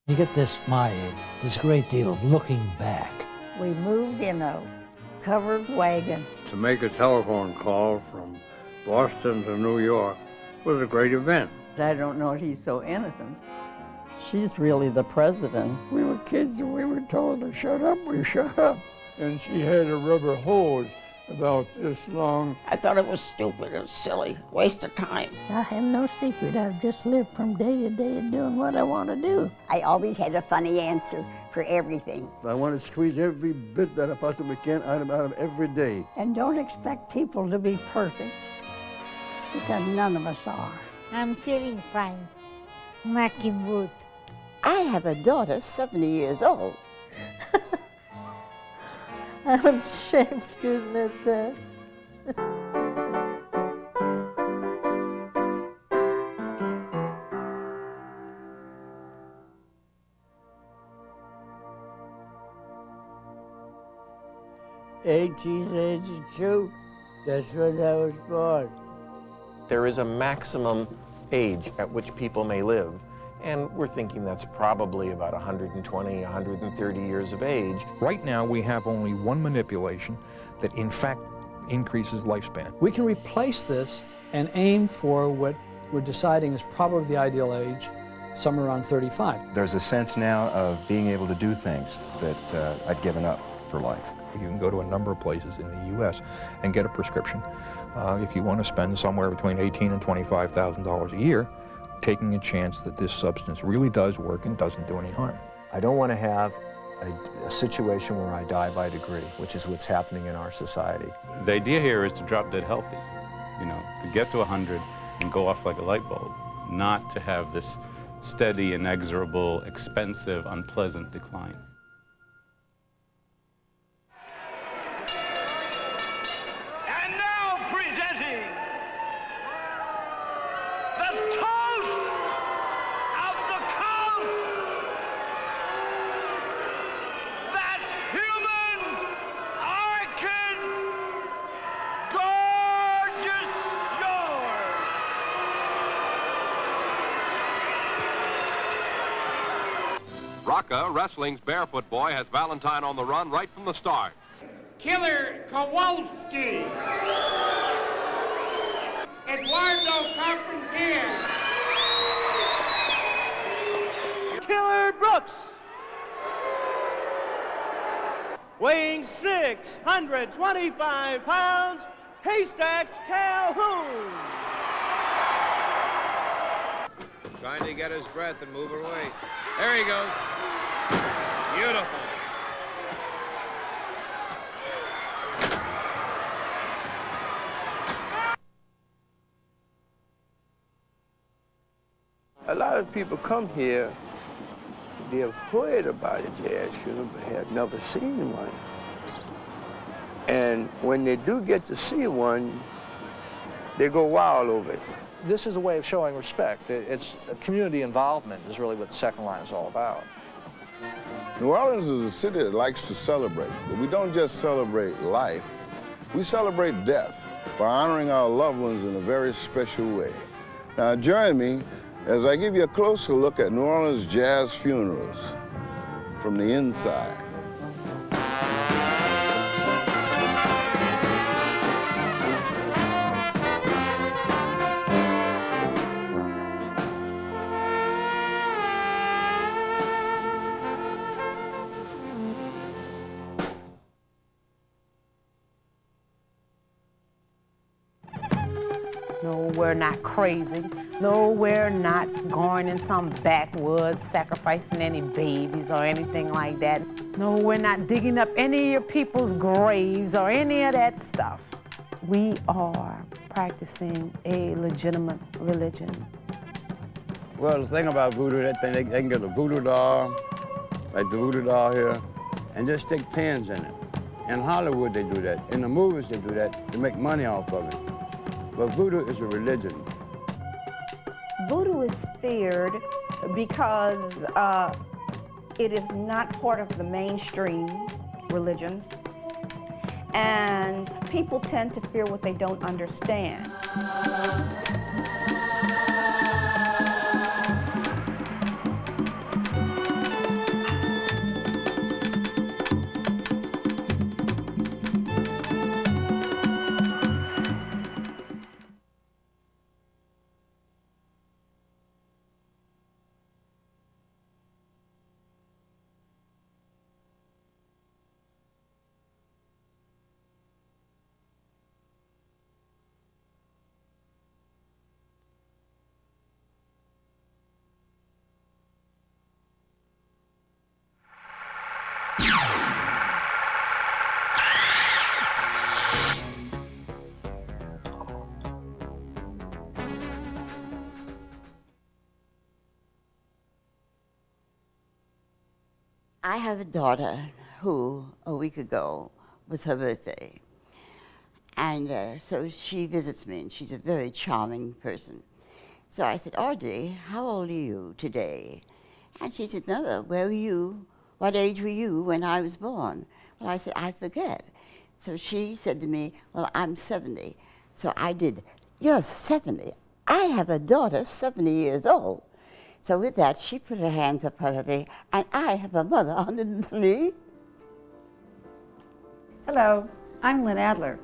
You get this, my age, this great deal of looking back. We moved in a covered wagon. To make a telephone call from Boston to New York was a great event. I don't know if he's so innocent. She's really the president. We were kids and we were told to shut up, we shut up. And she had a rubber hose about this long. I thought it was stupid, it was silly, waste of time. I have no secret. I've just lived from day to day doing what I want to do. I always had a funny answer for everything. I want to squeeze every bit that I possibly can out of every day. And don't expect people to be perfect, because none of us are. I'm feeling fine. Knocking wood. I have a daughter 70 years old. I'm ashamed to admit that. $1882, that's when I was born. There is a maximum age at which people may live, and we're thinking that's probably about 120, 130 years of age. Right now, we have only one manipulation that in fact increases lifespan. We can replace this and aim for what we're deciding is probably the ideal age, somewhere around 35. There's a sense now of being able to do things that I'd given up for life. You can go to a number of places in the U.S. and get a prescription. If you want to spend somewhere between $18,000 and $25,000 a year, taking a chance that this substance really does work and doesn't do any harm. I don't want to have a situation where I die by degree, which is what's happening in our society. The idea here is to drop dead healthy, to get to 100 and go off like a light bulb, not to have this steady, inexorable, expensive, unpleasant decline. Rocca, wrestling's barefoot boy, has Valentine on the run right from the start. Killer Kowalski. Eduardo Carpentier. Killer Brooks. Weighing 625 pounds, Haystacks Calhoun. Trying to get his breath and move away. There he goes. Beautiful. A lot of people come here, they have heard about a jazz funeral, but have never seen one. And when they do get to see one, they go wild over it. This is a way of showing respect. It's community involvement is really what the second line is all about. New Orleans is a city that likes to celebrate, but we don't just celebrate life, we celebrate death by honoring our loved ones in a very special way. Now join me as I give you a closer look at New Orleans jazz funerals from the inside. No, we're not crazy. No, we're not going in some backwoods, sacrificing any babies or anything like that. No, we're not digging up any of your people's graves or any of that stuff. We are practicing a legitimate religion. Well, the thing about voodoo, that thing, they can get a voodoo doll, like the voodoo doll here, and just stick pins in it. In Hollywood, they do that. In the movies, they do that to make money off of it. But voodoo is a religion. Voodoo is feared because it is not part of the mainstream religions, and people tend to fear what they don't understand. I have a daughter who, a week ago, was her birthday. And so she visits me, and she's a very charming person. So I said, Audrey, how old are you today? And she said, Mother, where were you? What age were you when I was born? Well, I said, I forget. So she said to me, well, I'm 70. So I did, you're 70? I have a daughter 70 years old. So with that, she put her hands up her me, and I have a mother, 103. Hello, I'm Lynn Adler.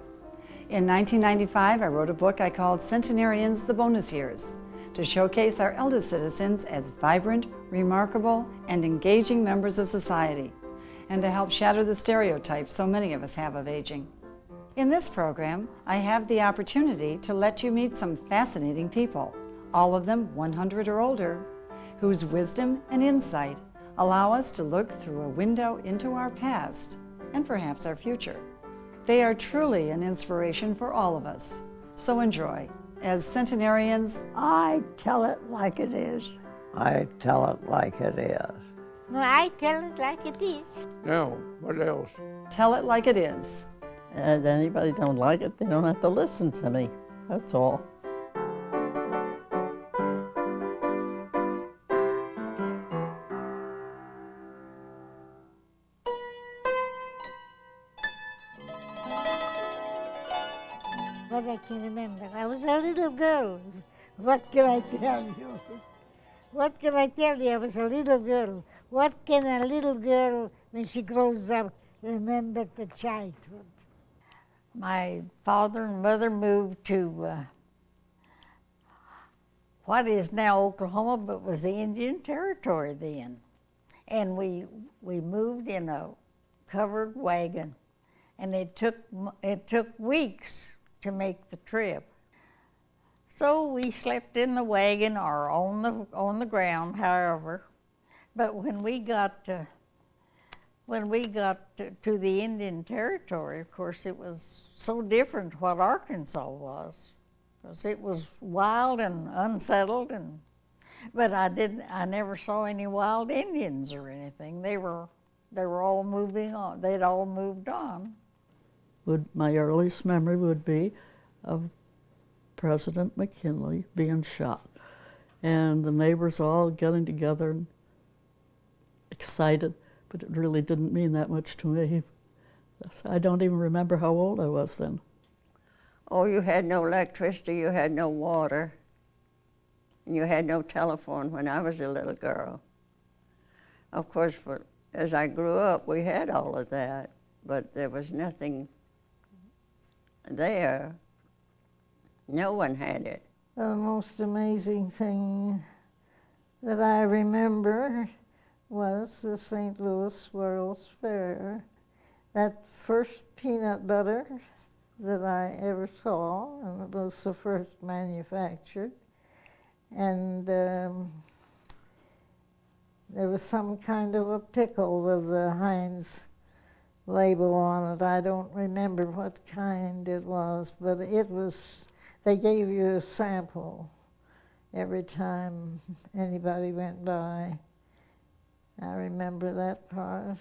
In 1995, I wrote a book I called Centenarians, the Bonus Years, to showcase our eldest citizens as vibrant, remarkable, and engaging members of society, and to help shatter the stereotypes so many of us have of aging. In this program, I have the opportunity to let you meet some fascinating people, all of them 100 or older, whose wisdom and insight allow us to look through a window into our past and perhaps our future. They are truly an inspiration for all of us. So enjoy. As centenarians, I tell it like it is. I tell it like it is. No, I tell it like it is. Now, what else? Tell it like it is. And anybody don't like it, they don't have to listen to me. That's all. What I can remember, I was a little girl. What can I tell you? What can I tell you? I was a little girl. What can a little girl, when she grows up, remember the childhood? My father and mother moved to what is now Oklahoma, but was the Indian Territory then. And we moved in a covered wagon, and it took weeks to make the trip. So we slept in the wagon or on the ground, however. But when we got to the Indian Territory, of course, it was so different what Arkansas was, because it was wild and unsettled. But I never saw any wild Indians or anything. They were all moving on. They'd all moved on. My earliest memory would be of President McKinley being shot, and the neighbors all getting together and excited, but it really didn't mean that much to me. I don't even remember how old I was then. Oh, you had no electricity, you had no water, and you had no telephone when I was a little girl. Of course, as I grew up, we had all of that, but there was nothing there. No one had it. The most amazing thing that I remember was the St. Louis World's Fair. That first peanut butter that I ever saw, and it was the first manufactured. And there was some kind of a pickle with the Heinz label on it. I don't remember what kind it was, but it was, they gave you a sample every time anybody went by. I remember that part.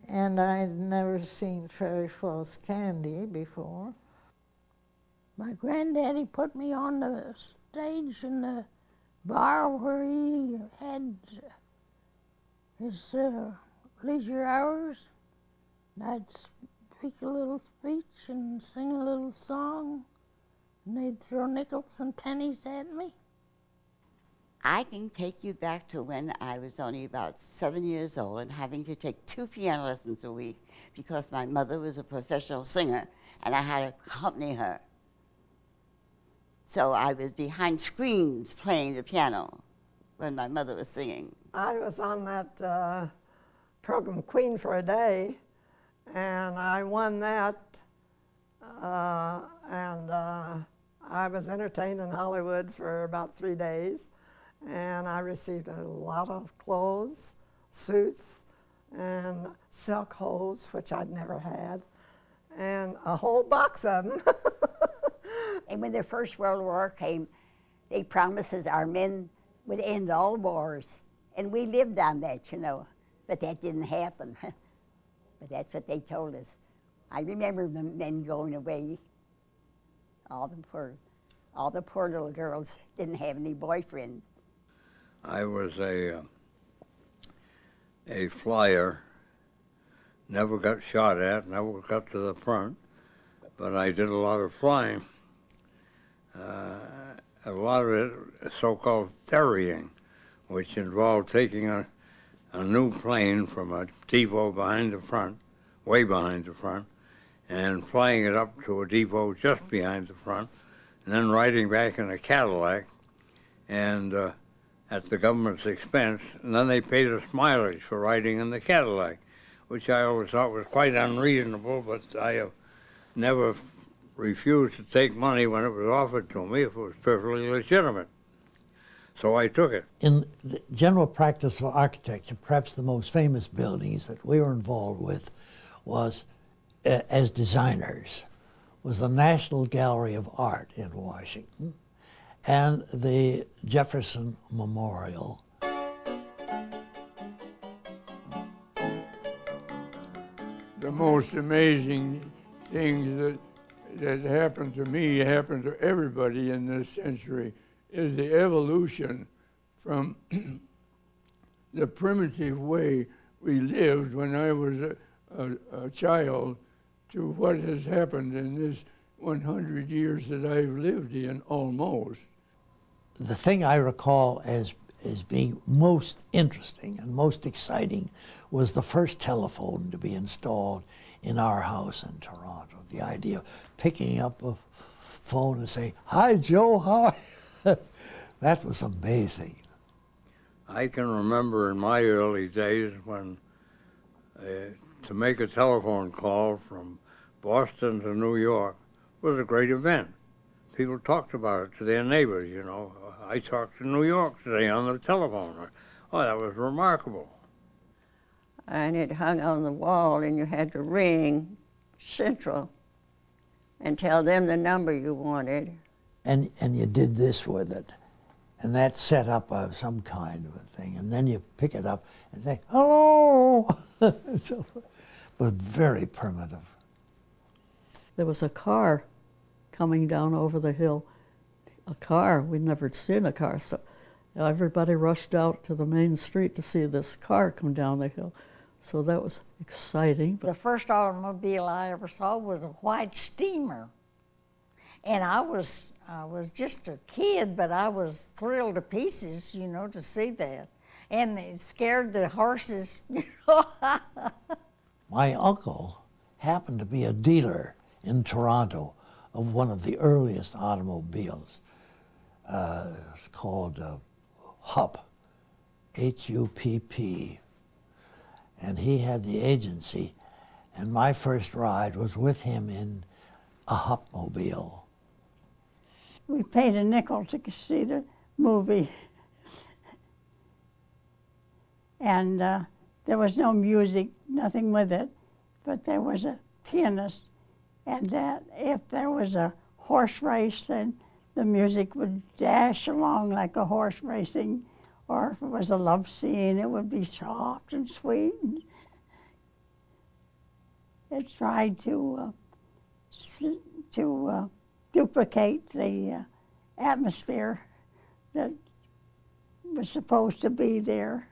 And I'd never seen Prairie Falls candy before. My granddaddy put me on the stage in the bar where he had his leisure hours. And I'd speak a little speech and sing a little song, and they'd throw nickels and pennies at me. I can take you back to when I was only about 7 years old and having to take 2 piano lessons a week because my mother was a professional singer and I had to accompany her. So I was behind screens playing the piano when my mother was singing. I was on that program, Queen for a Day, and I won that, and I was entertained in Hollywood for about 3 days, and I received a lot of clothes, suits, and silk hose, which I'd never had, and a whole box of them. And when the First World War came, they promised us our men would end all wars. And we lived on that, you know. but that didn't happen. But that's what they told us. I remember the men going away. All the poor little girls didn't have any boyfriends. I was a flyer, never got shot at, never got to the front, but I did a lot of flying. A lot of it so-called ferrying, which involved taking a new plane from a depot behind the front, way behind the front, and flying it up to a depot just behind the front, and then riding back in a Cadillac, and at the government's expense, and then they paid us mileage for riding in the Cadillac, which I always thought was quite unreasonable, but I have never refused to take money when it was offered to me if it was perfectly legitimate. So I took it. In the general practice of architecture, perhaps the most famous buildings that we were involved with was, as designers, was the National Gallery of Art in Washington and the Jefferson Memorial. The most amazing things that happened to me, happened to everybody in this century, is the evolution from the primitive way we lived when I was a child to what has happened in this 100 years that I've lived in, almost. The thing I recall as being most interesting and most exciting was the first telephone to be installed in our house in Toronto. The idea of picking up a phone and saying, "Hi, Joe, how are you?" That was amazing. I can remember in my early days when to make a telephone call from Boston to New York was a great event. People talked about it to their neighbors, you know. I talked to New York today on the telephone. Oh, that was remarkable. And it hung on the wall, and you had to ring Central and tell them the number you wanted. And you did this with it. And that set up some kind of a thing. And then you pick it up and say, "Hello!" So, but very primitive. There was a car coming down over the hill. A car, we'd never seen a car, so everybody rushed out to the main street to see this car come down the hill. So that was exciting. The first automobile I ever saw was a white steamer. And I was just a kid, but I was thrilled to pieces, you know, to see that. And it scared the horses. My uncle happened to be a dealer in Toronto of one of the earliest automobiles. It's called HUP, H-U-P-P. And he had the agency, and my first ride was with him in a Hupmobile. We paid a nickel to see the movie. And there was no music, nothing with it, but there was a pianist. And that if there was a horse race, then the music would dash along like a horse racing, or if it was a love scene, it would be soft and sweet. It tried to duplicate the atmosphere that was supposed to be there.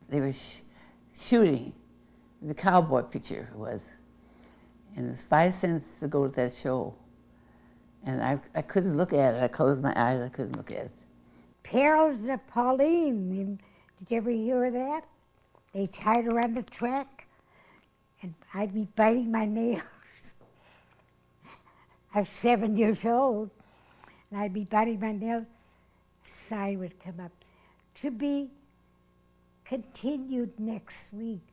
They were shooting, the cowboy picture was, and it was 5 cents to go to that show. And I couldn't look at it. I closed my eyes, I couldn't look at it. Perils of Pauline, did you ever hear that? They tied her on the track, and I'd be biting my nails. I was 7 years old, and I'd be biting my nails. A sign would come up, to be continued next week.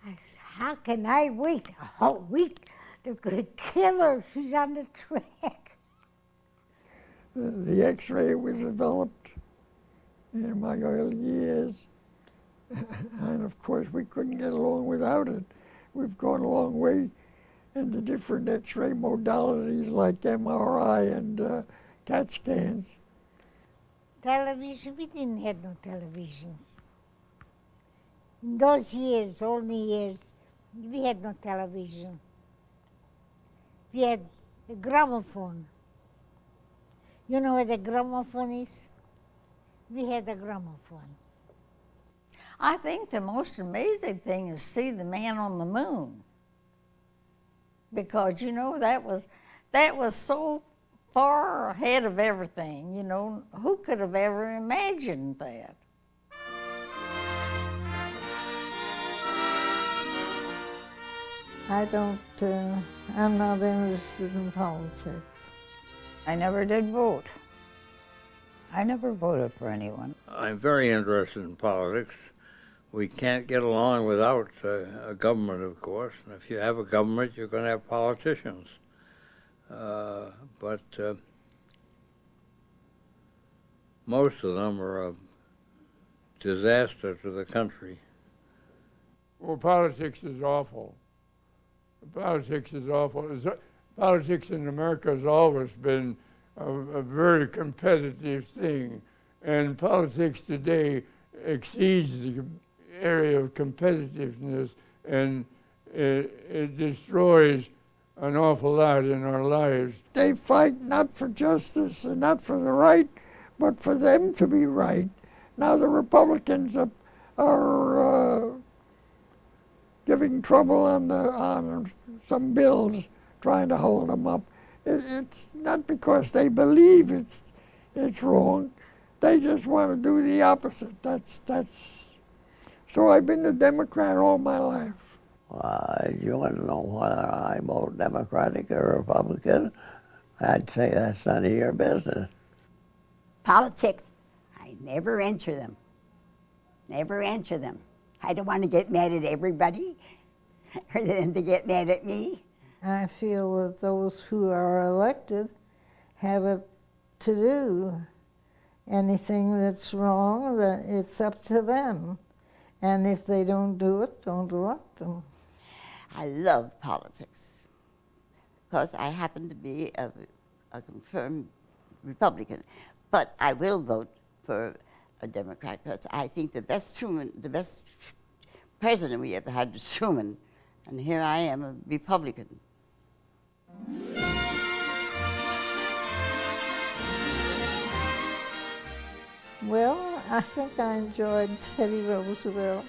I said, how can I wait a whole week? They're going to kill her. She's on the track. The X-ray was developed in my early years. And of course, we couldn't get along without it. We've gone a long way in the different X-ray modalities like MRI and CAT scans. Television, we didn't have no televisions. In those years, only years, we had no television. We had a gramophone. You know what a gramophone is? We had a gramophone. I think the most amazing thing is see the man on the moon. Because, you know, that was so far ahead of everything, you know. Who could have ever imagined that? I'm not interested in politics. I never did vote. I never voted for anyone. I'm very interested in politics. We can't get along without a government, of course. And if you have a government, you're going to have politicians. But most of them are a disaster to the country. Well, politics is awful. Politics is awful. Politics in America has always been a very competitive thing, and politics today exceeds the area of competitiveness, and it destroys an awful lot in our lives. They fight not for justice and not for the right, but for them to be right. Now the Republicans are giving trouble on some bills, trying to hold them up. It's not because they believe it's wrong. They just want to do the opposite. So I've been a Democrat all my life. You want to know whether I vote Democratic or Republican? I'd say that's none of your business. Politics, I never enter them. Never enter them. I don't want to get mad at everybody or them to get mad at me. I feel that those who are elected have it to do. Anything that's wrong, that it's up to them. And if they don't do it, don't elect them. I love politics because I happen to be a confirmed Republican, but I will vote for a Democrat because I think the best president we ever had was Truman, and here I am a Republican. Well, I think I enjoyed Teddy Roosevelt.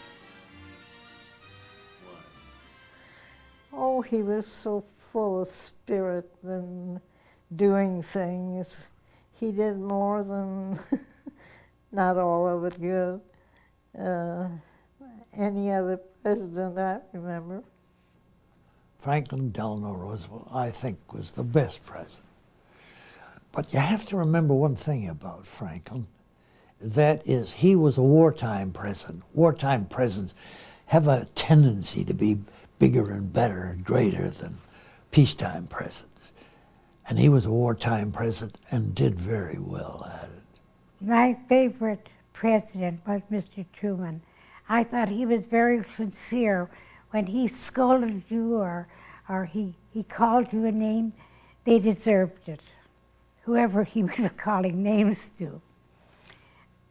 Oh, he was so full of spirit and doing things. He did more than, not all of it good, any other president I remember. Franklin Delano Roosevelt, I think, was the best president. But you have to remember one thing about Franklin. That is, he was a wartime president. Wartime presidents have a tendency to be bigger and better and greater than peacetime presidents. And he was a wartime president and did very well at it. My favorite president was Mr. Truman. I thought he was very sincere. When he scolded you or he called you a name, they deserved it, whoever he was calling names to.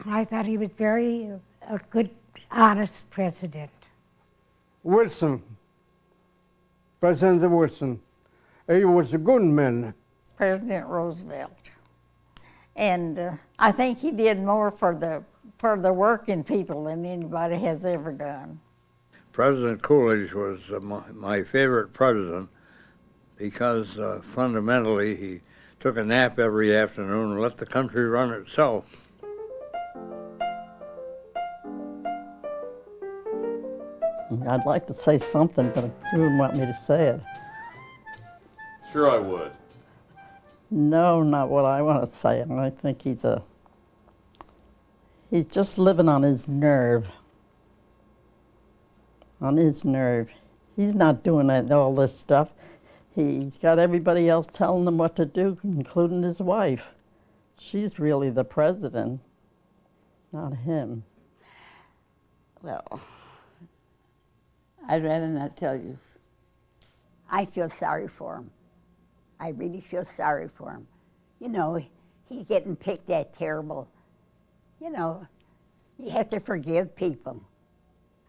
I thought he was a good, honest president. Wilson, President Wilson, he was a good man. President Roosevelt. And I think he did more for the working people than anybody has ever done. President Coolidge was my favorite president because fundamentally he took a nap every afternoon and let the country run itself. I'd like to say something, but you wouldn't want me to say it. Sure I would. No, not what I want to say. I think he's just living on his nerve. On his nerve. He's not doing all this stuff. He's got everybody else telling him what to do, including his wife. She's really the president, not him. Well, I'd rather not tell you. I feel sorry for him. I really feel sorry for him. You know, he's getting picked at terrible. You know, you have to forgive people.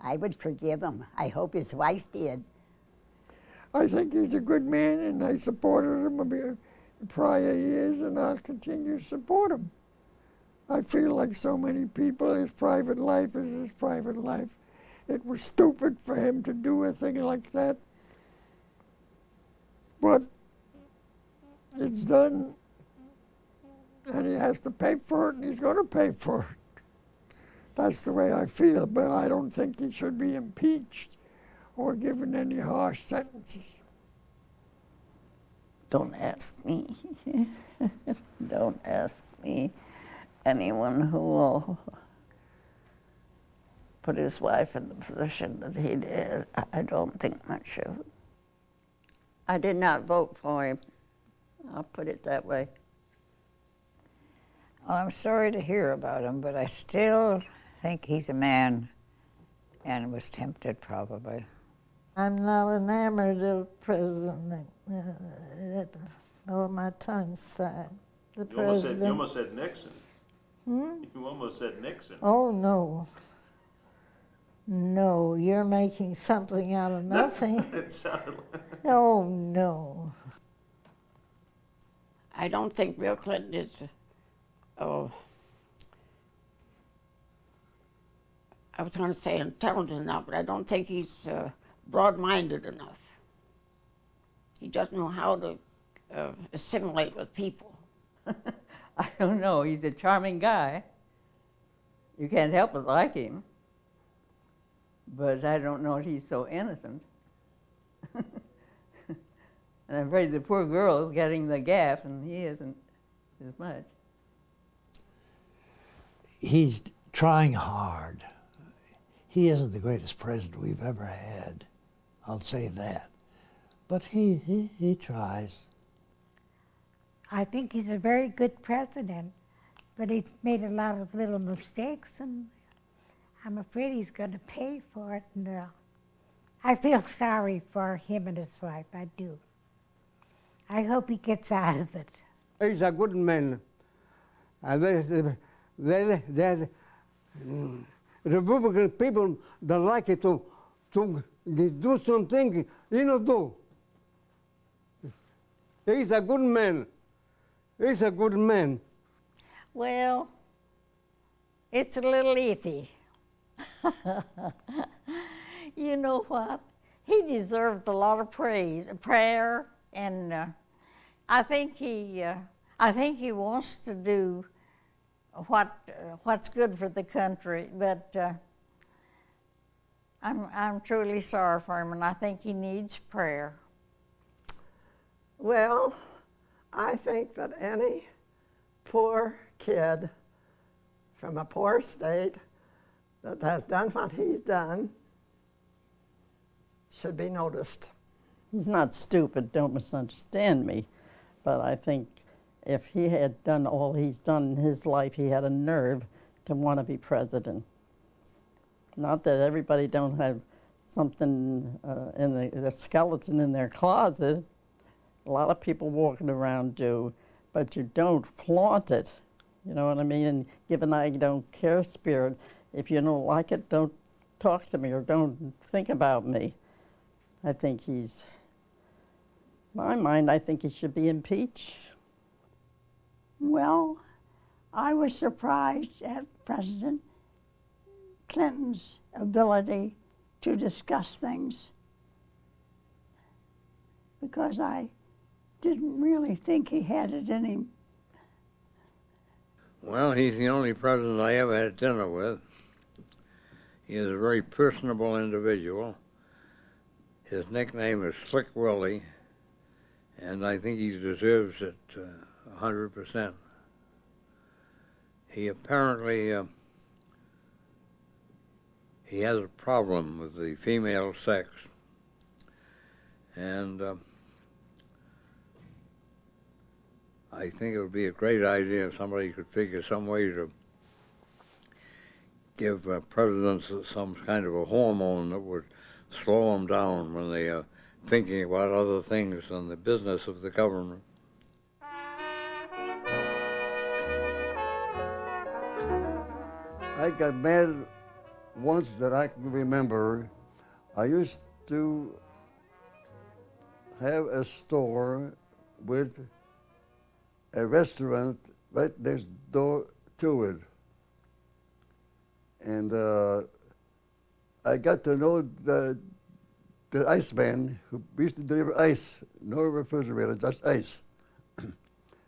I would forgive him. I hope his wife did. I think he's a good man, and I supported him in prior years, and I'll continue to support him. I feel like so many people, his private life is his private life. It was stupid for him to do a thing like that, but it's done, and he has to pay for it, and he's going to pay for it. That's the way I feel, but I don't think he should be impeached or given any harsh sentences. Don't ask me. Don't ask me. Anyone who will put his wife in the position that he did, I don't think much of it. I did not vote for him. I'll put it that way. Well, I'm sorry to hear about him, but I still think he's a man and was tempted probably. I'm not enamored of President. Oh, my tongue's tied. The president. You almost said Nixon. Hmm? You almost said Nixon. Oh, no. No, you're making something out of nothing. It sounded like... Oh, no. I don't think Bill Clinton is, I was going to say intelligent enough, but I don't think he's broad-minded enough. He doesn't know how to assimilate with people. I don't know. He's a charming guy. You can't help but like him. But I don't know if he's so innocent. And I'm afraid the poor girl is getting the gaff, and he isn't as much. He's trying hard. He isn't the greatest president we've ever had. I'll say that. But he tries. I think he's a very good president, but he's made a lot of little mistakes, and I'm afraid he's going to pay for it. And I feel sorry for him and his wife, I do. I hope he gets out of it. He's a good man. The Republican people don't like it to do something, do. He's a good man. He's a good man. Well, it's a little iffy. You know what? He deserved a lot of prayer, and I think he wants to do what's good for the country. But I'm truly sorry for him, and I think he needs prayer. Well, I think that any poor kid from a poor state that has done what he's done should be noticed. He's not stupid, don't misunderstand me, but I think if he had done all he's done in his life, he had a nerve to want to be president. Not that everybody don't have something in the skeleton in their closet. A lot of people walking around do, but you don't flaunt it. You know what I mean? And give an I don't care spirit. If you don't like it, don't talk to me or don't think about me. I think he's, in my mind, I think he should be impeached. Well, I was surprised at President Clinton's ability to discuss things, because I didn't really think he had it in him. Well, he's the only president I ever had dinner with. He is a very personable individual. His nickname is Slick Willie, and I think he deserves it 100%. He apparently he has a problem with the female sex, and I think it would be a great idea if somebody could figure some way to give presidents some kind of a hormone that would slow them down when they are thinking about other things than the business of the government. I got mad once that I can remember, I used to have a store with a restaurant right next door to it. And I got to know the iceman who used to deliver ice, no refrigerator, just ice.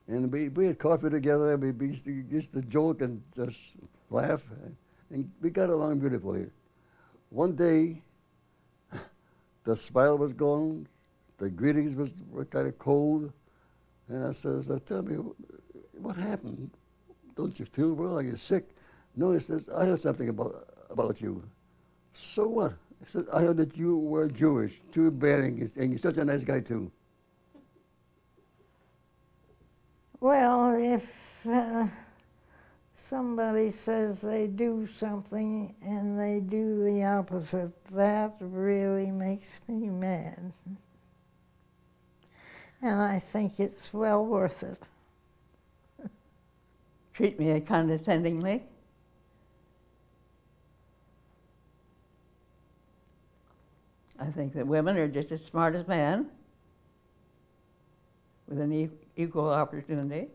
And we had coffee together, and we used to joke and just laugh, and we got along beautifully. One day, the smile was gone, the greetings were kind of cold, and I says, tell me, what happened? Don't you feel well? Are you sick? No, he says, I heard something about you. So what? He said, I heard that you were Jewish. Too bad, and you're such a nice guy, too. Well, if somebody says they do something and they do the opposite, that really makes me mad. And I think it's well worth it. Treat me condescendingly. I think that women are just as smart as men with an equal opportunity.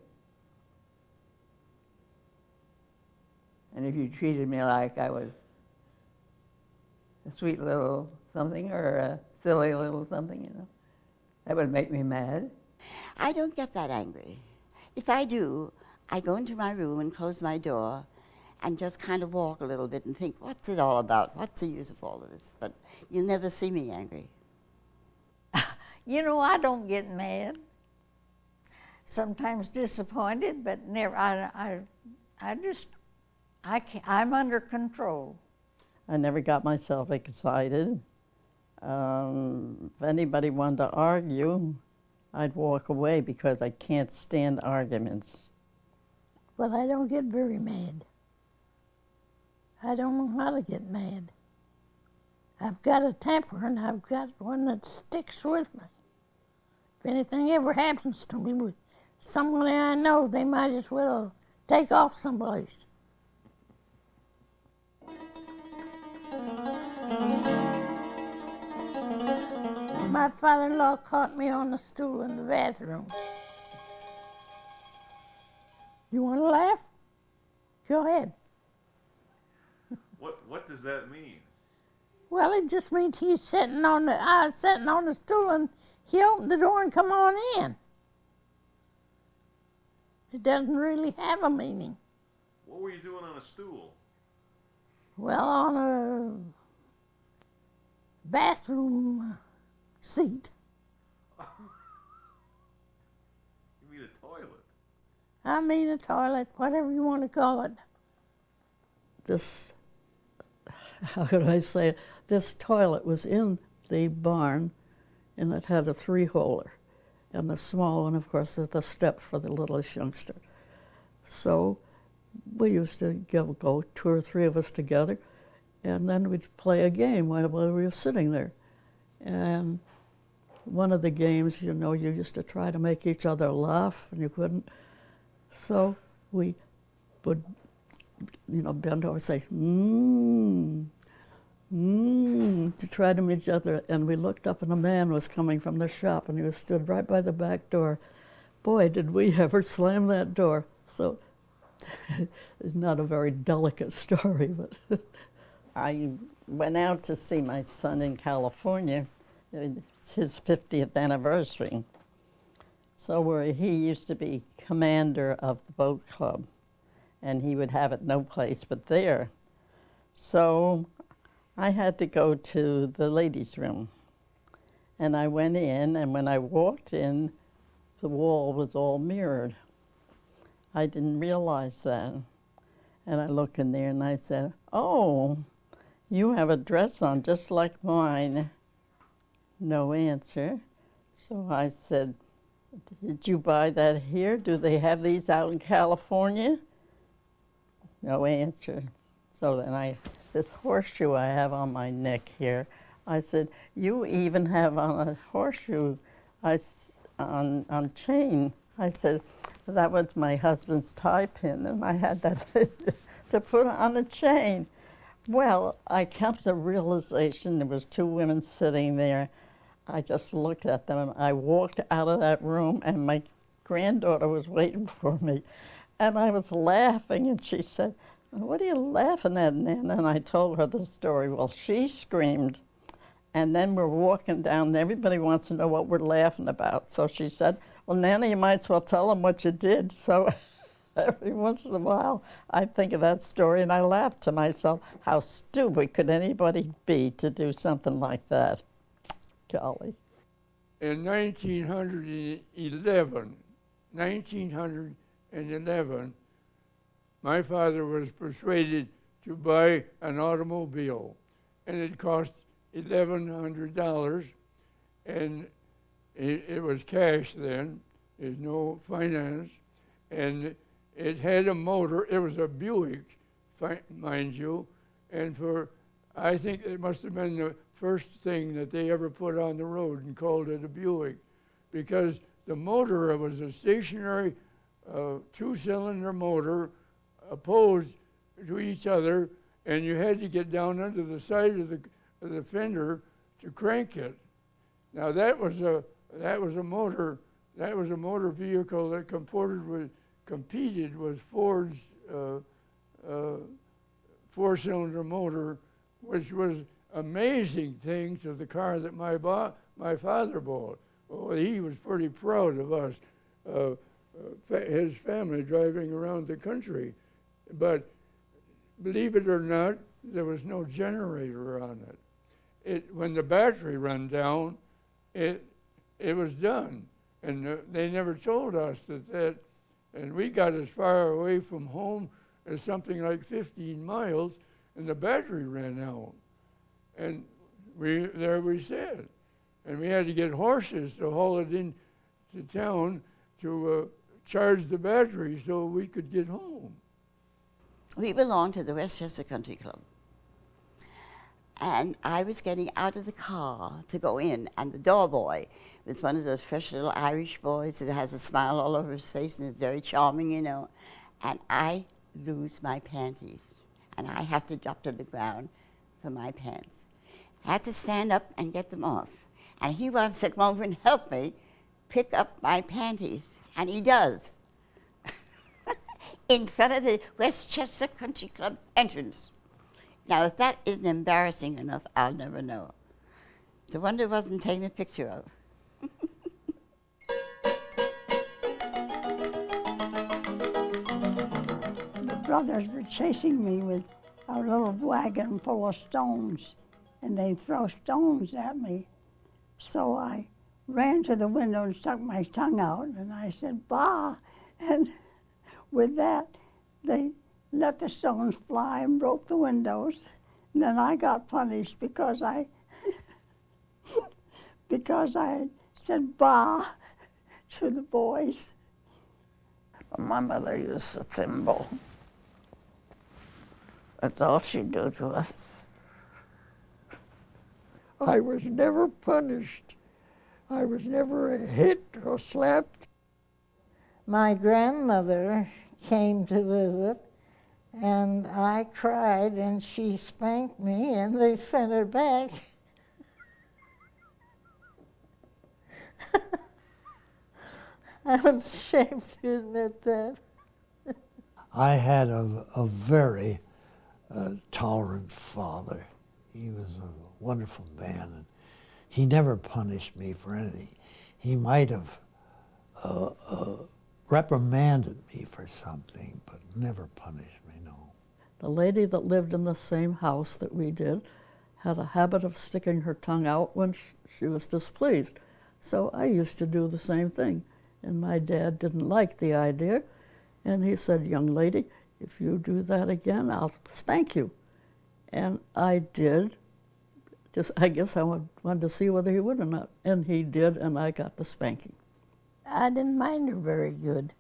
And if you treated me like I was a sweet little something or a silly little something, you know, that would make me mad. I don't get that angry. If I do, I go into my room and close my door and just kind of walk a little bit and think, what's it all about? What's the use of all of this? But you'll never see me angry. You know, I don't get mad. Sometimes disappointed, but never. I'm under control. I never got myself excited. If anybody wanted to argue, I'd walk away because I can't stand arguments. Well, I don't get very mad. I don't know how to get mad. I've got a temper, and I've got one that sticks with me. If anything ever happens to me with somebody I know, they might as well take off someplace. My father-in-law caught me on the stool in the bathroom. You want to laugh? Go ahead. What does that mean? Well, it just means I was sitting on the stool, and he opened the door and come on in. It doesn't really have a meaning. What were you doing on a stool? Well, on a bathroom seat. You mean a toilet? I mean a toilet, whatever you want to call it. This, how could I say it? This toilet was in the barn, and it had a 3-holer. And the small one, of course, is the step for the littlest youngster. So we used to go 2 or 3 of us together, and then we'd play a game while we were sitting there. And one of the games, you know, you used to try to make each other laugh, and you couldn't. So we would, you know, bend over and say, to try to meet each other. And we looked up, and a man was coming from the shop, and he was stood right by the back door. Boy, did we ever slam that door. So it's not a very delicate story, but. I went out to see my son in California. It's his 50th anniversary. So where he used to be commander of the boat club, and he would have it no place but there. So I had to go to the ladies' room. And I went in, and when I walked in, the wall was all mirrored. I didn't realize that. And I looked in there and I said, oh, you have a dress on just like mine. No answer. So I said, did you buy that here? Do they have these out in California? No answer. So then this horseshoe I have on my neck here, I said, you even have on a horseshoe on chain. I said, that was my husband's tie pin, and I had that to put on a chain. Well, I came to the realization there was two women sitting there. I just looked at them and I walked out of that room and my granddaughter was waiting for me. And I was laughing and she said, "What are you laughing at, Nan?" And I told her the story. Well, she screamed. And then we're walking down and everybody wants to know what we're laughing about. So she said, "Well, Nana, you might as well tell them what you did." So every once in a while, I think of that story and I laugh to myself, how stupid could anybody be to do something like that? Golly. In 1911, my father was persuaded to buy an automobile, and it cost $1,100, and it was cash then. There's no finance, and it had a motor. It was a Buick, mind you, and I think it must have been the first thing that they ever put on the road and called it a Buick, because the motor was a stationary two-cylinder motor opposed to each other, and you had to get down under the side of the fender to crank it. Now that was a motor vehicle that competed with Ford's four-cylinder motor, which was amazing thing to the car that my father bought. Well, he was pretty proud of us, his family driving around the country. But believe it or not, there was no generator on it. When the battery ran down, it was done. And they never told us that, and we got as far away from home as something like 15 miles, and the battery ran out. And there we sat. And we had to get horses to haul it in to town to charge the battery so we could get home. We belonged to the Westchester Country Club. And I was getting out of the car to go in, and the door boy was one of those fresh little Irish boys that has a smile all over his face and is very charming, you know. And I lose my panties, and I have to drop to the ground for my pants. I had to stand up and get them off. And he wants to come over and help me pick up my panties, and he does. In front of the Westchester Country Club entrance. Now, if that isn't embarrassing enough, I'll never know. It's a wonder it wasn't taken a picture of. The brothers were chasing me with a little wagon full of stones, and they'd throw stones at me. So I ran to the window and stuck my tongue out, and I said, "Bah!" And with that, they let the stones fly and broke the windows. And then I got punished because I said "bah" to the boys. My mother used a thimble. That's all she'd do to us. I was never punished. I was never hit or slapped. My grandmother came to visit, and I cried, and she spanked me, and they sent her back. I'm ashamed to admit that. I had a very tolerant father. He was a wonderful man, and he never punished me for anything. He might have reprimanded me for something, but never punished me, no. The lady that lived in the same house that we did had a habit of sticking her tongue out when she was displeased. So I used to do the same thing. And my dad didn't like the idea. And he said, "Young lady, if you do that again, I'll spank you." And I did. I guess I wanted to see whether he would or not. And he did, and I got the spanking. I didn't mind her very good.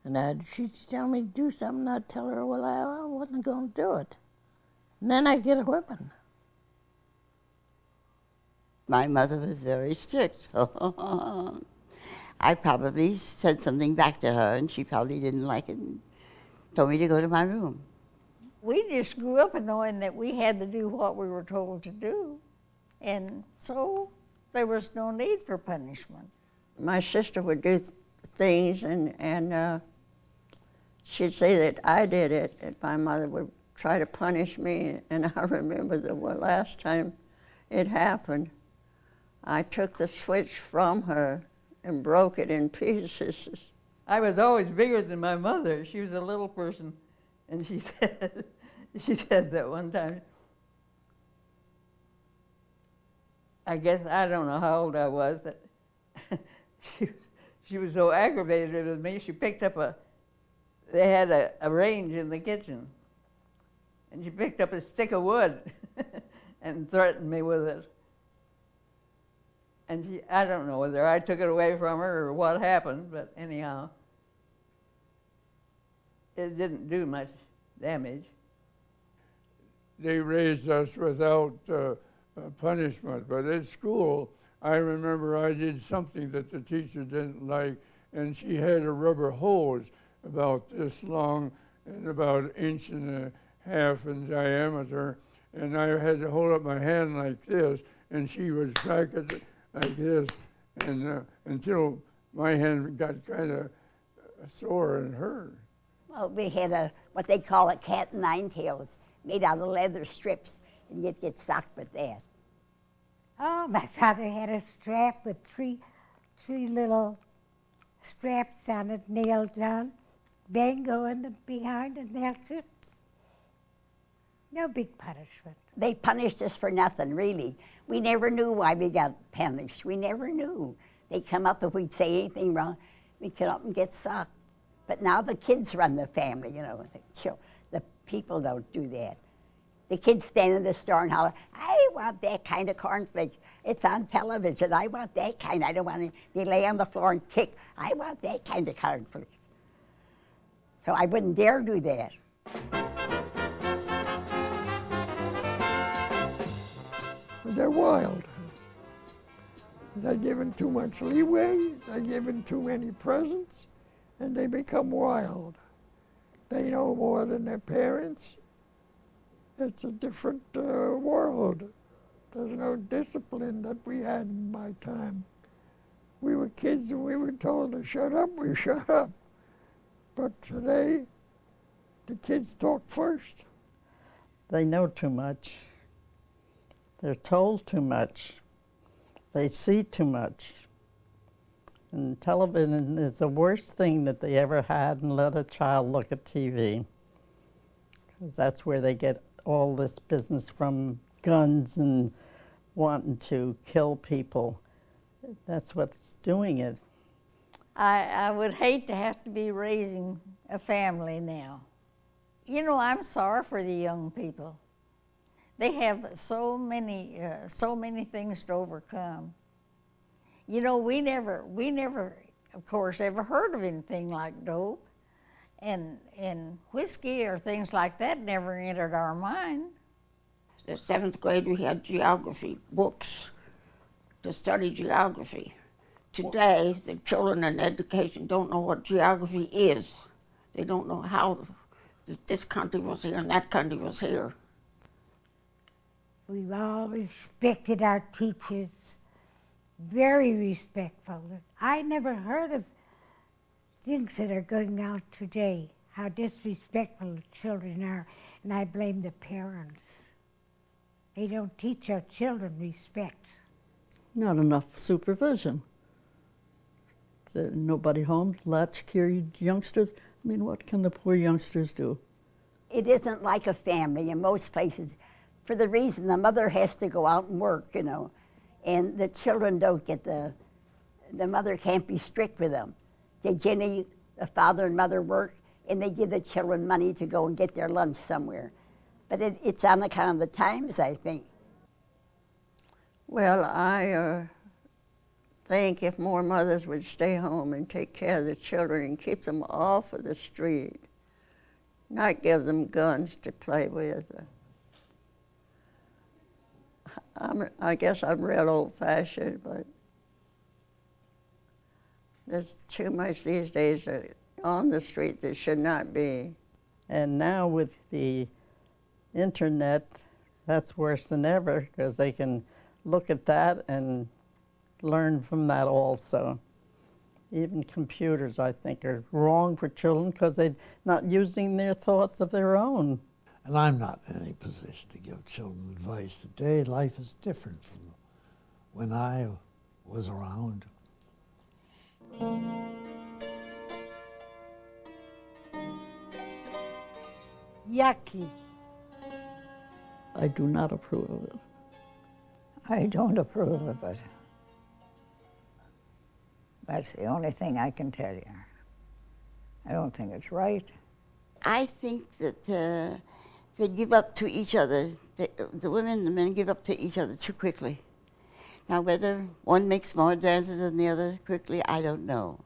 And she'd tell me to do something, I'd tell her, well, I wasn't going to do it. And then I'd get a whipping. My mother was very strict. I probably said something back to her, and she probably didn't like it and told me to go to my room. We just grew up knowing that we had to do what we were told to do. And so there was no need for punishment. My sister would do things and she'd say that I did it, and my mother would try to punish me. And I remember the last time it happened, I took the switch from her and broke it in pieces. I was always bigger than my mother. She was a little person. And she said that one time, I guess, I don't know how old I was, that she was so aggravated with me, she picked up they had a range in the kitchen, and she picked up a stick of wood and threatened me with it. And I don't know whether I took it away from her or what happened, but anyhow, it didn't do much damage. They raised us without punishment, but at school, I remember I did something that the teacher didn't like, and she had a rubber hose about this long and about an inch and a half in diameter, and I had to hold up my hand like this, and she would strike it like this, and until my hand got kind of sore and hurt. Well, we had what they call a cat and nine tails, made out of leather strips, and you'd get socked with that. Oh, my father had a strap with three little straps on it, nailed down. Bango in the behind, and that's it. No big punishment. They punished us for nothing, really. We never knew why we got punished. We never knew. They'd come up if we'd say anything wrong, we'd come up and get socked. But now the kids run the family, you know. The people don't do that. The kids stand in the store and holler, I want that kind of cornflakes. It's on television. I want that kind. I don't want it. They lay on the floor and kick. I want that kind of cornflakes. So I wouldn't dare do that. They're wild. They're given too much leeway, they're given too many presents, and they become wild. They know more than their parents. It's a different world. There's no discipline that we had in my time. We were kids and we were told to shut up, we shut up. But today, the kids talk first. They know too much. They're told too much. They see too much. And television is the worst thing that they ever had, and let a child look at TV. Because that's where they get all this business from guns and wanting to kill people. That's what's doing it. I would hate to have to be raising a family now. You know, I'm sorry for the young people. They have so many things to overcome. You know, we never, of course, ever heard of anything like dope, and whiskey or things like that never entered our mind. The 7th grade, we had geography books to study geography. Today, the children in education don't know what geography is. They don't know how this country was here and that country was here. We've all respected our teachers, very respectful. I never heard of things that are going out today, how disrespectful the children are, and I blame the parents. They don't teach our children respect. Not enough supervision. Nobody home, latchkey youngsters. I mean, what can the poor youngsters do? It isn't like a family in most places, for the reason the mother has to go out and work, you know, and the children don't get the mother can't be strict with them. They generally, the father and mother work, and they give the children money to go and get their lunch somewhere. But it's on account of the times, I think. Well, I think if more mothers would stay home and take care of the children and keep them off of the street, not give them guns to play with. I guess I'm real old-fashioned, but there's too much these days on the street that should not be. And now with the internet, that's worse than ever because they can look at that and learn from that also. Even computers, I think, are wrong for children because they're not using their thoughts of their own. And I'm not in any position to give children advice today. Life is different from when I was around. Yucky. I do not approve of it. I don't approve of it. That's the only thing I can tell you. I don't think it's right. I think that they give up to each other. The women and the men give up to each other too quickly. Now, whether one makes more advances than the other quickly, I don't know.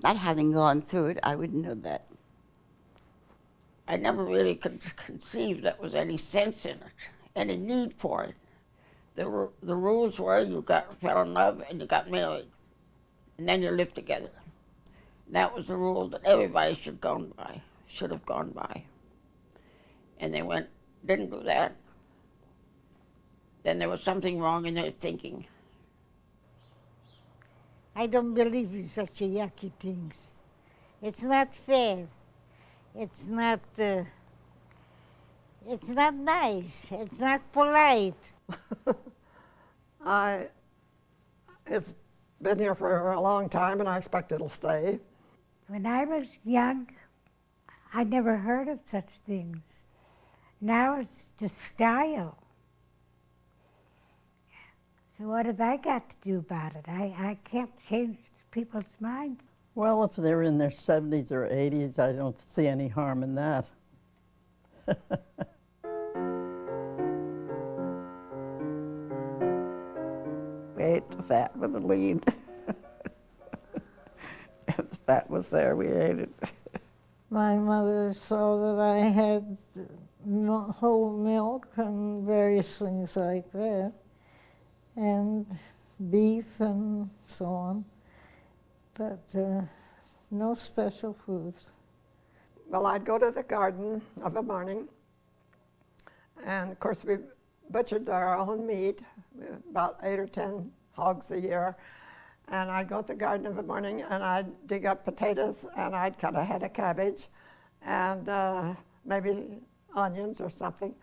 Not having gone through it, I wouldn't know that. I never really conceived there was any sense in it, any need for it. The rules were you fell in love and you got married, and then you lived together. That was the rule that everybody should have gone by. And they didn't do that. Then there was something wrong in their thinking. I don't believe in such a yucky things. It's not fair. It's not nice. It's not polite. It's been here for a long time, and I expect it'll stay. When I was young, I never heard of such things. Now it's just style. So what have I got to do about it? I can't change people's minds. Well, if they're in their 70s or 80s, I don't see any harm in that. We ate the fat with the lean. If the fat was there, we ate it. My mother saw that I had whole milk and various things like that, and beef and so on, but no special foods. Well, I'd go to the garden of a morning, and of course we butchered our own meat, about 8 or 10 hogs a year, and I'd go to the garden of a morning and I'd dig up potatoes and I'd cut a head of cabbage and maybe onions or something.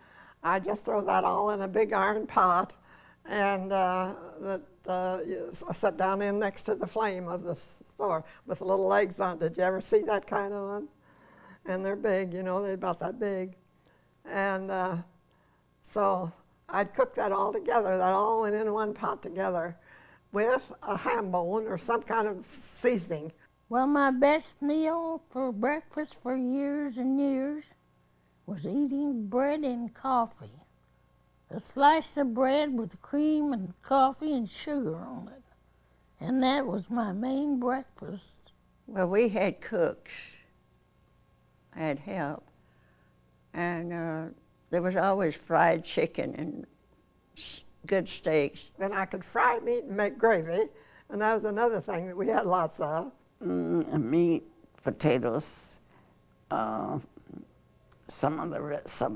I'd just throw that all in a big iron pot and sit down in next to the flame of the store with little legs on. Did you ever see that kind of one? And they're big, you know, they're about that big. And so I'd cook that all together. That all went in one pot together with a ham bone or some kind of seasoning. Well, my best meal for breakfast for years and years was eating bread and coffee. A slice of bread with cream and coffee and sugar on it. And that was my main breakfast. Well, we had cooks. I had help. And there was always fried chicken and good steaks. Then I could fry meat and make gravy, and that was another thing that we had lots of. Meat, potatoes, some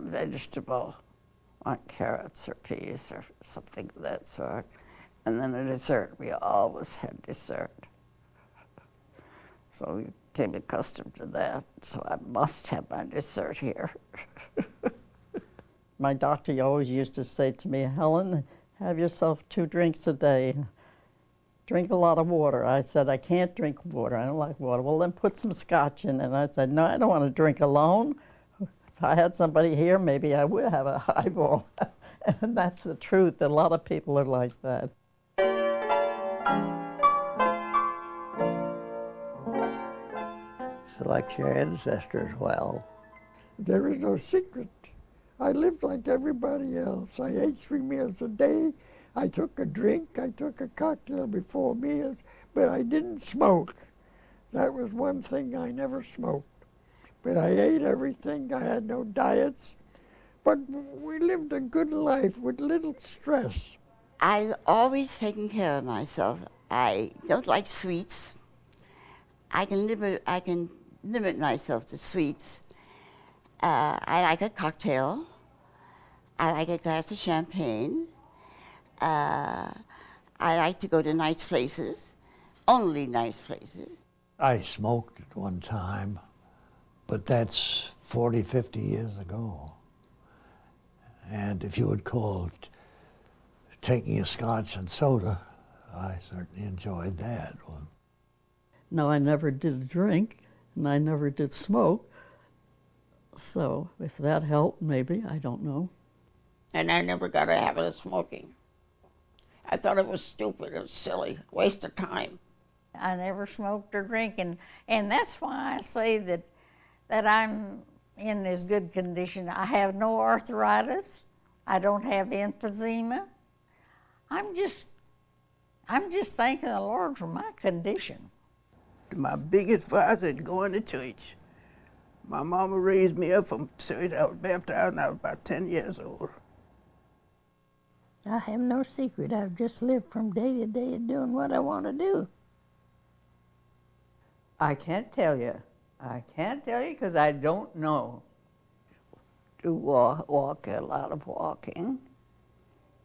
vegetable, like carrots or peas or something of that sort. And then a dessert. We always had dessert. So we became accustomed to that, so I must have my dessert here. My doctor always used to say to me, Helen, have yourself 2 drinks a day. Drink a lot of water. I said, I can't drink water. I don't like water. Well, then put some scotch in. And I said, no, I don't want to drink alone. If I had somebody here, maybe I would have a highball. And that's the truth. A lot of people are like that. Select your ancestors well. There is no secret. I lived like everybody else. I ate 3 meals a day. I took a drink. I took a cocktail before meals, but I didn't smoke. That was one thing I never smoked. But I ate everything. I had no diets. But we lived a good life with little stress. I've always taken care of myself. I don't like sweets. I can limit myself to sweets. I like a cocktail. I like a glass of champagne. I like to go to nice places, only nice places. I smoked at one time, but that's 40, 50 years ago. And if you would call it taking a scotch and soda, I certainly enjoyed that one. No, I never did drink, and I never did smoke. So if that helped, maybe, I don't know. And I never got a habit of smoking. I thought it was stupid, it was silly, waste of time. I never smoked or drank, and that's why I say that I'm in as good condition. I have no arthritis. I don't have emphysema. I'm just thanking the Lord for my condition. My biggest vice is going to church. My mama raised me up from church. I was baptized when I was about 10 years old. I have no secret. I've just lived from day to day doing what I want to do. I can't tell you. I can't tell you because I don't know. Do walk a lot of walking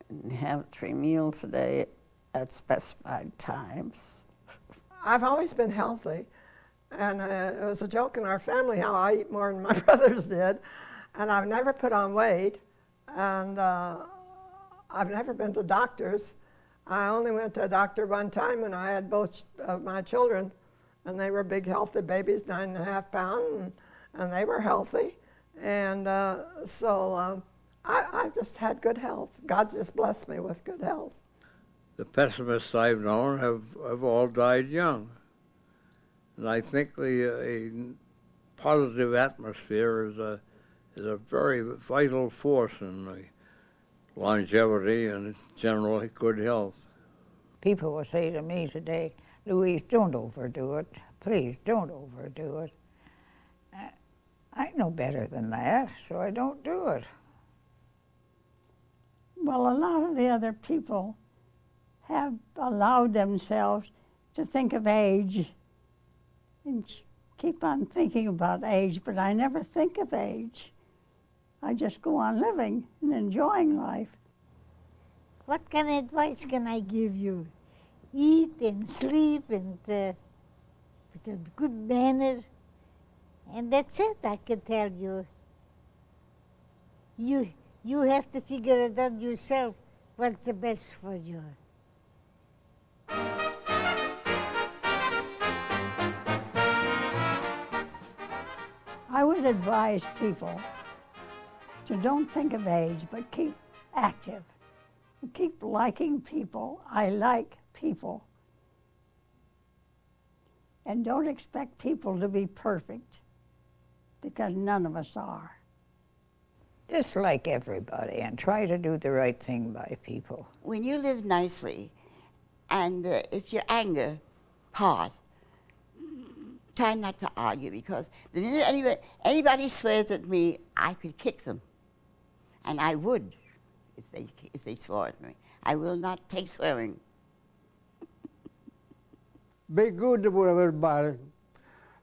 and have 3 meals a day at specified times. I've always been healthy, and it was a joke in our family how I eat more than my brothers did, and I've never put on weight, and I've never been to doctors. I only went to a doctor one time when I had both of my children, and they were big, healthy babies, 9.5 pounds, and they were healthy. And so I just had good health. God's just blessed me with good health. The pessimists I've known have all died young. And I think a positive atmosphere is a very vital force in the longevity and generally good health. People will say to me today, Louise, don't overdo it. Please don't overdo it. I know better than that, so I don't do it. Well, a lot of the other people have allowed themselves to think of age and keep on thinking about age, but I never think of age. I just go on living and enjoying life. What kind of advice can I give you? Eat and sleep and with a good manner. And that's it, I can tell you. You have to figure it out yourself, what's the best for you. I would advise people to don't think of age, but keep active. Keep liking people. I like people. And don't expect people to be perfect, because none of us are. Just like everybody and try to do the right thing by people. When you live nicely, and if your anger part, try not to argue, because the minute anybody swears at me, I could kick them. And I would if they swore at me. I will not take swearing. Be good to everybody.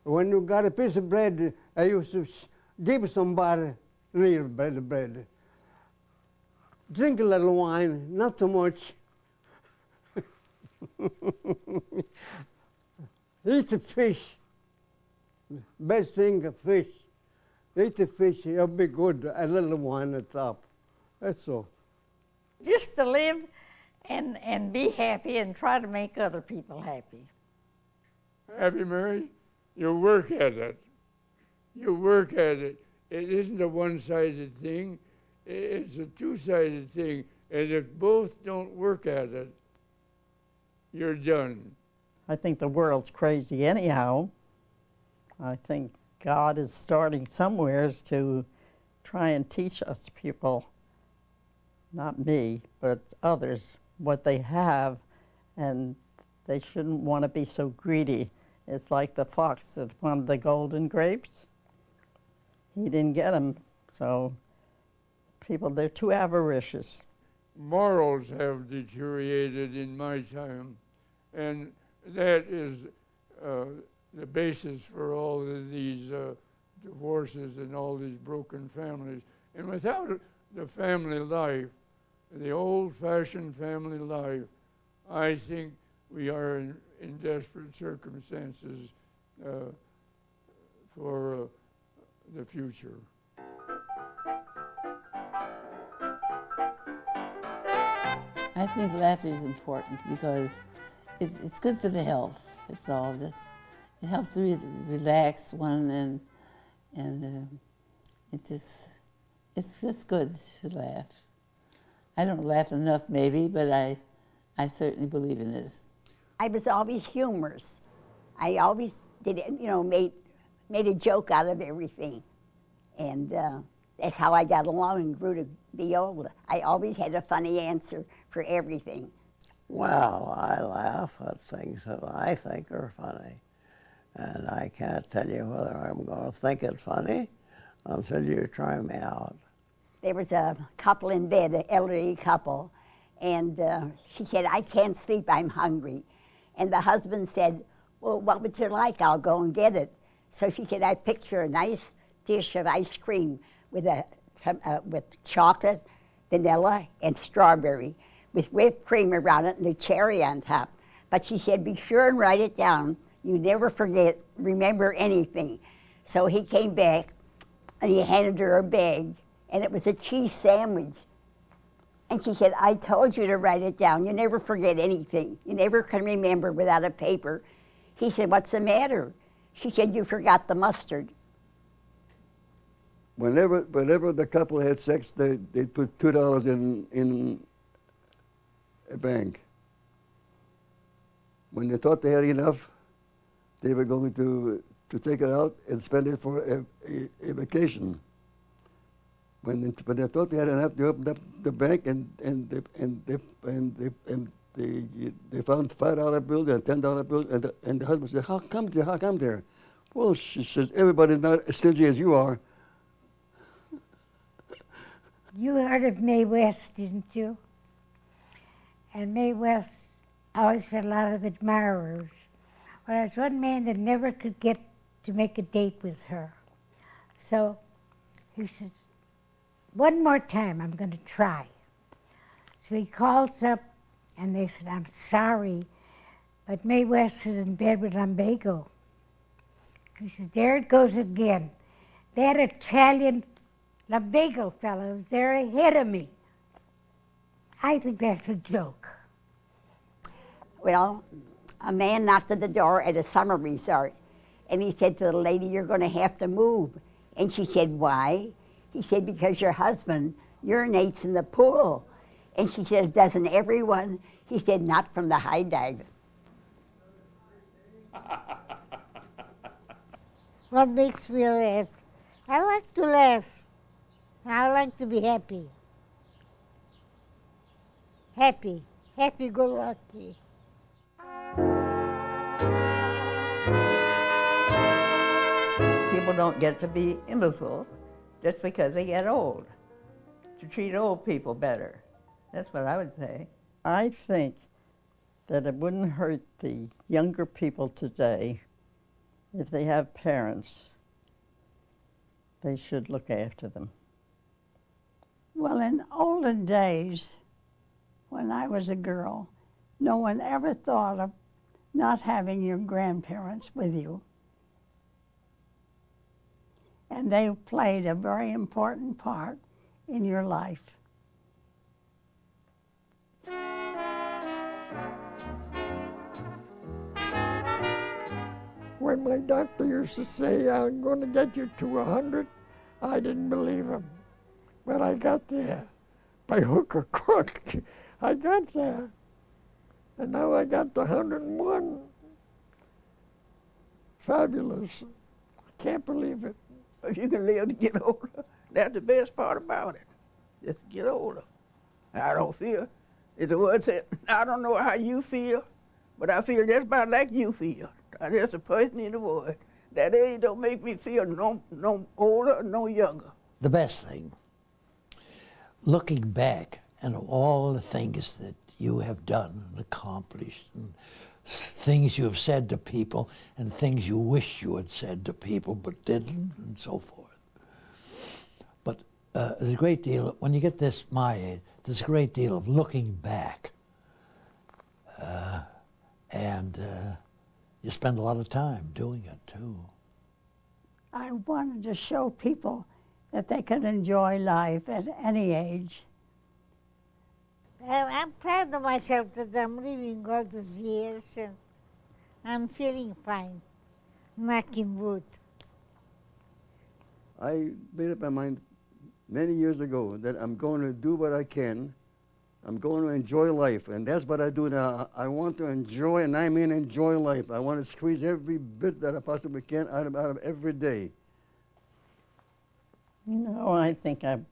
When you got a piece of bread, I used to give somebody a little bit of bread. Drink a little wine, not too much. Eat the fish. Best thing, a fish. Eat the fish, it'll be good. A little wine at the top. That's all. Just to live and be happy and try to make other people happy. Happy marriage, you work at it. You work at it. It isn't a one-sided thing. It's a two-sided thing. And if both don't work at it, you're done. I think the world's crazy anyhow. I think God is starting somewheres to try and teach us people, not me, but others, what they have, and they shouldn't want to be so greedy. It's like the fox that wanted the golden grapes. He didn't get them, so people, they're too avaricious. Morals have deteriorated in my time, and that is the basis for all of these divorces and all these broken families. And without the family life, the old-fashioned family life, I think we are in desperate circumstances for the future. I think laughter is important because it's good for the health. It's all just, it helps to relax one and it's just good to laugh. I don't laugh enough maybe, but I certainly believe in it. I was always humorous. I always did, made a joke out of everything. And that's how I got along and grew to be old. I always had a funny answer for everything. Well, I laugh at things that I think are funny. And I can't tell you whether I'm going to think it funny until you try me out. There was a couple in bed, an elderly couple, and she said, I can't sleep, I'm hungry. And the husband said, well, what would you like? I'll go and get it. So she said, I picture a nice dish of ice cream with chocolate, vanilla, and strawberry, with whipped cream around it and a cherry on top. But she said, be sure and write it down. You never remember anything. So he came back and he handed her a bag, and it was a cheese sandwich. And she said, I told you to write it down. You never forget anything. You never can remember without a paper. He said, what's the matter? She said, you forgot the mustard. Whenever the couple had sex, they'd put $2 in a bank. When they thought they had enough, they were going to take it out and spend it for a vacation. When they thought they had enough, they opened up the bank and they found $5 bills and $10 bills, and the husband said, how come there? Well, she says, everybody's not as stingy as you are. You heard of Mae West, didn't you? And Mae West always had a lot of admirers. Well, there's one man that never could get to make a date with her. So he said, one more time, I'm going to try. So he calls up, and they said, I'm sorry, but Mae West is in bed with lumbago. He said, there it goes again. That Italian lumbago fellow was there ahead of me. I think that's a joke. Well, a man knocked at the door at a summer resort, and he said to the lady, you're going to have to move. And she said, why? He said, because your husband urinates in the pool. And she says, doesn't everyone? He said, not from the high dive. What makes me laugh? I like to laugh. I like to be happy. Happy. Happy-go-lucky. People don't get to be imbeciles just because they get old. To treat old people better. That's what I would say. I think that it wouldn't hurt the younger people today if they have parents. They should look after them. Well, in olden days, when I was a girl, no one ever thought of not having your grandparents with you. And they played a very important part in your life. When my doctor used to say, I'm going to get you to 100, I didn't believe him. But I got there. By hook or crook, I got there. And now I got to 101. Fabulous. I can't believe it. If you can live to get older, that's the best part about it. Just get older. I don't feel, as the word said, I don't know how you feel, but I feel just about like you feel. I'm just a person in the world. That age don't make me feel no older, no younger. The best thing, looking back and all the things that you have done and accomplished, and things you have said to people, and things you wish you had said to people but didn't, and so forth. But there's a great deal, when you get this my age, there's a great deal of looking back. And you spend a lot of time doing it, too. I wanted to show people that they could enjoy life at any age. I'm proud of myself that I'm living all those years and I'm feeling fine, knocking wood. I made up my mind many years ago that I'm going to do what I can. I'm going to enjoy life, and that's what I do now. I want to enjoy, and I mean enjoy life. I want to squeeze every bit that I possibly can out of every day. No, I think I've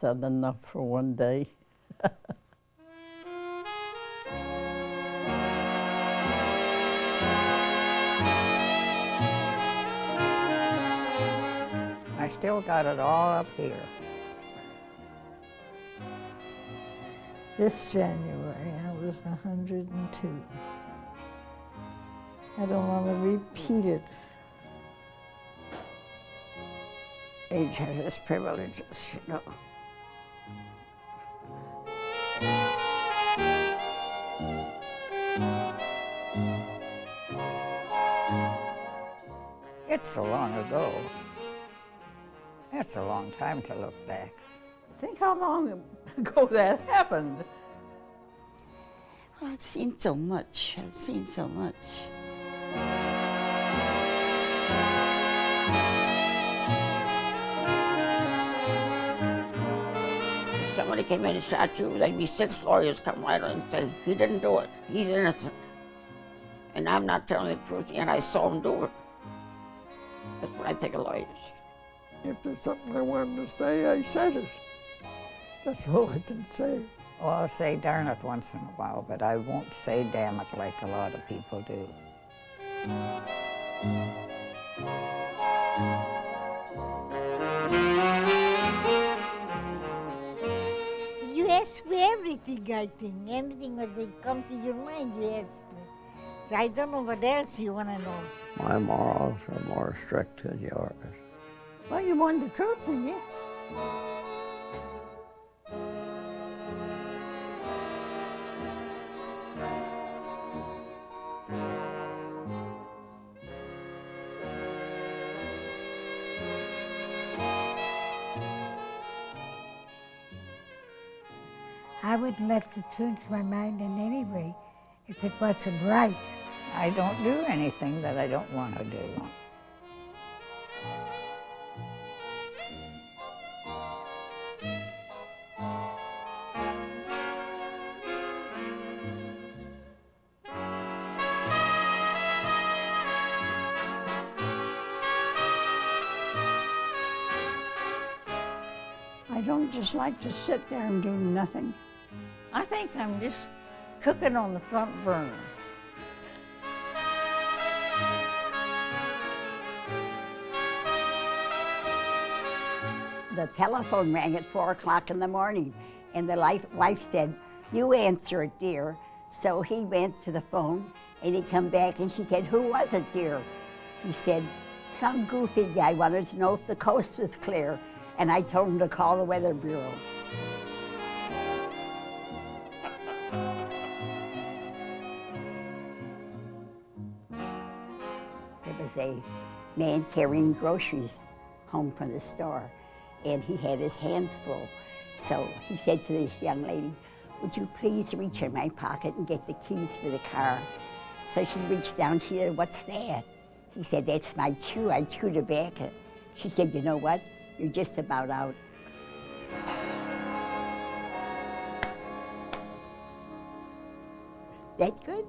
said enough for one day. I still got it all up here. This January, I was 102. I don't want to repeat it. Age has its privileges, you know. It's so long ago. That's a long time to look back. Think how long ago that happened. Well, I've seen so much. I've seen so much. If somebody came in and shot you, there'd be 6 lawyers come right in and say, he didn't do it. He's innocent. And I'm not telling the truth, and I saw him do it. That's what I think of lawyers. If there's something I wanted to say, I said it. That's all I can say. Well, I'll say darn it once in a while, but I won't say damn it like a lot of people do. You ask me everything, I think. Anything that comes to your mind, you ask me. So I don't know what else you want to know. My morals are more strict than yours. Well, you wanted the truth, didn't you? I wouldn't let it change my mind in any way if it wasn't right. I don't do anything that I don't want to do. I don't just like to sit there and do nothing. I think I'm just cooking on the front burner. The telephone rang at 4 o'clock in the morning, and the wife said, "You answer it, dear." So he went to the phone, and he come back, and she said, "Who was it, dear?" He said, "Some goofy guy wanted to know if the coast was clear," and I told him to call the Weather Bureau. There was a man carrying groceries home from the store, and he had his hands full. So he said to this young lady, "Would you please reach in my pocket and get the keys for the car?" So she reached down, she said, "What's that?" He said, "That's my chew, I chew tobacco." She said, "You know what? You're just about out." That good?